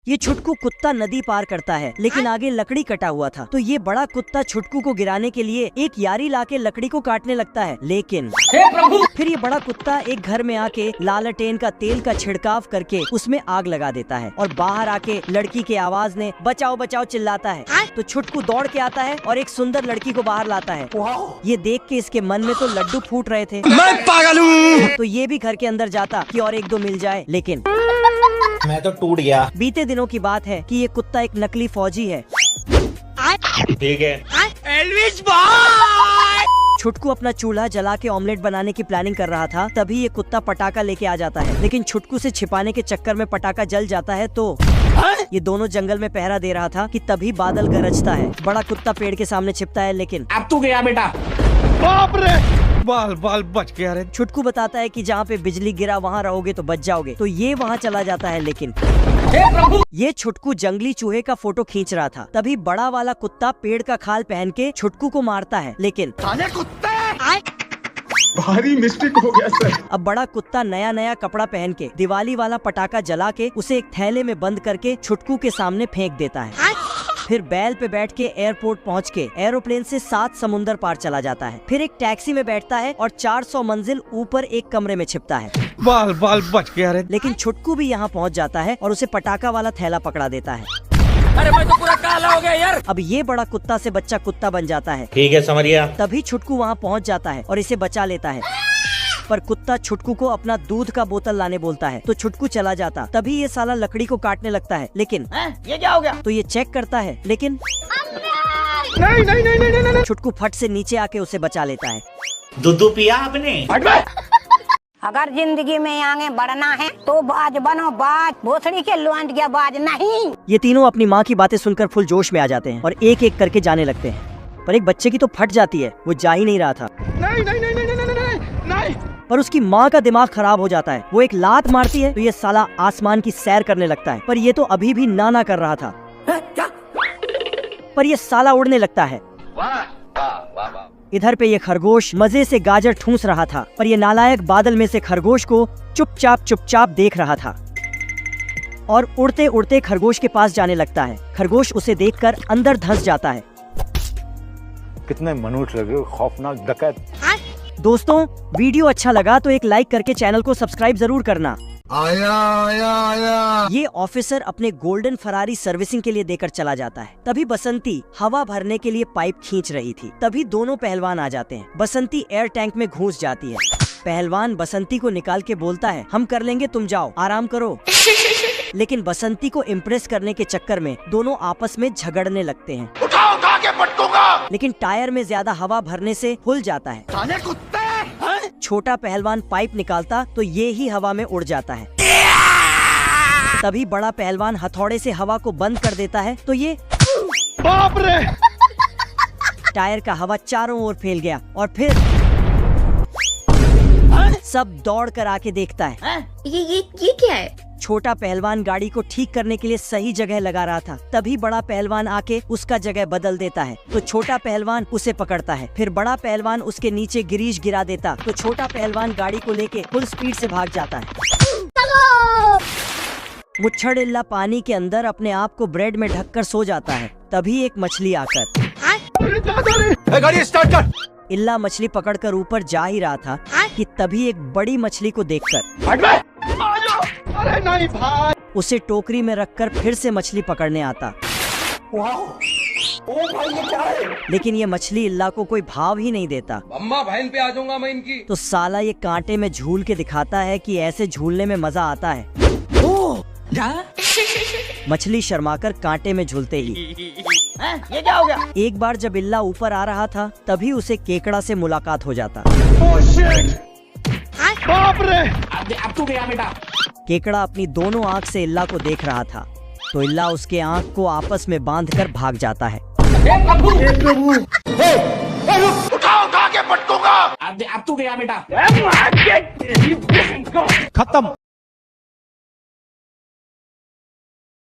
ये छुटकू कुत्ता नदी पार करता है, लेकिन आगे लकड़ी कटा हुआ था। तो ये बड़ा कुत्ता छुटकू को गिराने के लिए एक यारी लाके लकड़ी को काटने लगता है, लेकिन फिर ये बड़ा कुत्ता एक घर में आके लालटेन का तेल का छिड़काव करके उसमें आग लगा देता है और बाहर आके लड़की के आवाज ने बचाओ बचाओ चिल्लाता है। तो छुटकू दौड़ के आता है और एक सुंदर लड़की को बाहर लाता है। ये देख के इसके मन में तो लड्डू फूट रहे थे, मैं पागल हूँ। तो ये भी घर के अंदर जाता कि और एक दो मिल जाए, लेकिन मैं तो टूट गया। बीते दिनों की बात है कि ये कुत्ता एक नकली फौजी है। ठीक है। एल्विस भाई। छुटकू अपना चूल्हा जला के ऑमलेट बनाने की प्लानिंग कर रहा था, तभी ये कुत्ता पटाखा लेके आ जाता है, लेकिन छुटकू से छिपाने के चक्कर में पटाखा जल जाता है। तो ये दोनों जंगल में पहरा दे रहा था कि तभी बादल गरजता है। बड़ा कुत्ता पेड़ के सामने छिपता है, लेकिन अब तू गया बेटा। बाप रे, बाल बाल बच गया रे। छुटकू बताता है कि जहाँ पे बिजली गिरा वहाँ रहोगे तो बच जाओगे। तो ये वहाँ चला जाता है, लेकिन ये छुटकू जंगली चूहे का फोटो खींच रहा था, तभी बड़ा वाला कुत्ता पेड़ का खाल पहन के छुटकू को मारता है, लेकिन भारी मिस्टेक हो गया सर। अब बड़ा कुत्ता नया नया कपड़ा पहन के दिवाली वाला पटाखा जला के उसे एक थैले में बंद करके छुटकू के सामने फेंक देता है। फिर बैल पे बैठ के एयरपोर्ट पहुंच के एरोप्लेन से 7 समुंदर पार चला जाता है। फिर एक टैक्सी में बैठता है और 400 मंजिल ऊपर एक कमरे में छिपता है। बाल बाल बच गया रे। लेकिन छुटकू भी यहाँ पहुँच जाता है और उसे पटाखा वाला थैला पकड़ा देता है। अरे मैं तो पूरा काला हो गया यार। अब ये बड़ा कुत्ता से बच्चा कुत्ता बन जाता है। ठीक है, समझ गया। तभी छुटकू वहाँ पहुँच जाता है और इसे बचा लेता है, पर कुत्ता छुटकू को अपना दूध का बोतल लाने बोलता है। तो छुटकू चला जाता, तभी ये साला लकड़ी को काटने लगता है, लेकिन ये क्या हो गया? तो ये चेक करता है, लेकिन नहीं नहीं नहीं नहीं नहीं। छुटकू फट से नीचे आके उसे बचा लेता है। दूध पिया आपने? अगर जिंदगी में आगे बढ़ना है तो बाज बनो, बाज। भोसड़ी के लौंड गया बाज नहीं। ये तीनों अपनी माँ की बातें सुनकर फुल जोश में आ जाते हैं और एक एक करके जाने लगते हैं, पर एक बच्चे की तो फट जाती है, वो जा ही नहीं रहा था। नहीं नहीं नहीं नहीं नहीं नहीं नहीं। पर उसकी माँ का दिमाग खराब हो जाता है। वो एक लात मारती है तो ये साला आसमान की सैर करने लगता है, पर ये तो अभी भी ना कर रहा था। पर ये साला उड़ने लगता है। इधर पे ये खरगोश मजे से गाजर ठूंस रहा था, पर ये नालायक बादल में से खरगोश को चुपचाप देख रहा था और उड़ते उड़ते खरगोश के पास जाने लगता है। खरगोश उसे देखकर अंदर धंस जाता है। कितने मनुष्य लगे, खौफनाक डकैत। दोस्तों, वीडियो अच्छा लगा तो एक लाइक करके चैनल को सब्सक्राइब जरूर करना। आया। ये ऑफिसर अपने गोल्डन फरारी सर्विसिंग के लिए देकर चला जाता है। तभी बसंती हवा भरने के लिए पाइप खींच रही थी। तभी दोनों पहलवान आ जाते हैं। बसंती एयर टैंक में घुस जाती है। पहलवान बसंती को निकाल के बोलता है, हम कर लेंगे, तुम जाओ आराम करो। लेकिन बसंती को इम्प्रेस करने के चक्कर में दोनों आपस में झगड़ने लगते हैं। उठा के पटकूंगा। लेकिन टायर में ज्यादा हवा भरने से फूल जाता है। साले कुत्ते। छोटा पहलवान पाइप निकालता तो ये ही हवा में उड़ जाता है। तभी बड़ा पहलवान हथौड़े से हवा को बंद कर देता है तो ये बाप रे। टायर का हवा चारों ओर फैल गया और फिर सब दौड़ कर आके देखता है। ये क्या है? छोटा पहलवान गाड़ी को ठीक करने के लिए सही जगह लगा रहा था, तभी बड़ा पहलवान आके उसका जगह बदल देता है। तो छोटा पहलवान उसे पकड़ता है। फिर बड़ा पहलवान उसके नीचे गिरीश गिरा देता तो छोटा पहलवान गाड़ी को लेके फुल स्पीड से भाग जाता है। मुच्छड़ इल्ला पानी के अंदर अपने आप को ब्रेड में ढककर सो जाता है। तभी एक मछली आकर गाड़ी स्टार्ट कर। इल्ला मछली पकड़कर ऊपर जा ही रहा था कि तभी एक बड़ी मछली को देखकर अरे नहीं भाई। उसे टोकरी में रखकर फिर से मछली पकड़ने आता। ओ भाई ये क्या है? लेकिन ये मछली इल्ला को कोई भाव ही नहीं देता। अम्मा बहन पे आ जाऊंगा मैं इनकी। तो साला ये कांटे में झूल के दिखाता है कि ऐसे झूलने में मजा आता है। मछली शर्माकर कांटे में झूलते ही ये क्या हो गया? एक बार जब इल्ला ऊपर आ रहा था तभी उसे केकड़ा से मुलाकात हो जाता। Oh shit. बाप रे। अब तू गया बेटा। केकड़ा अपनी दोनों आँख से इल्ला को देख रहा था तो इल्ला उसके आँख को आपस में बांधकर भाग जाता है। उठा के पटकूंगा। अब तू गया बेटा। खत्म।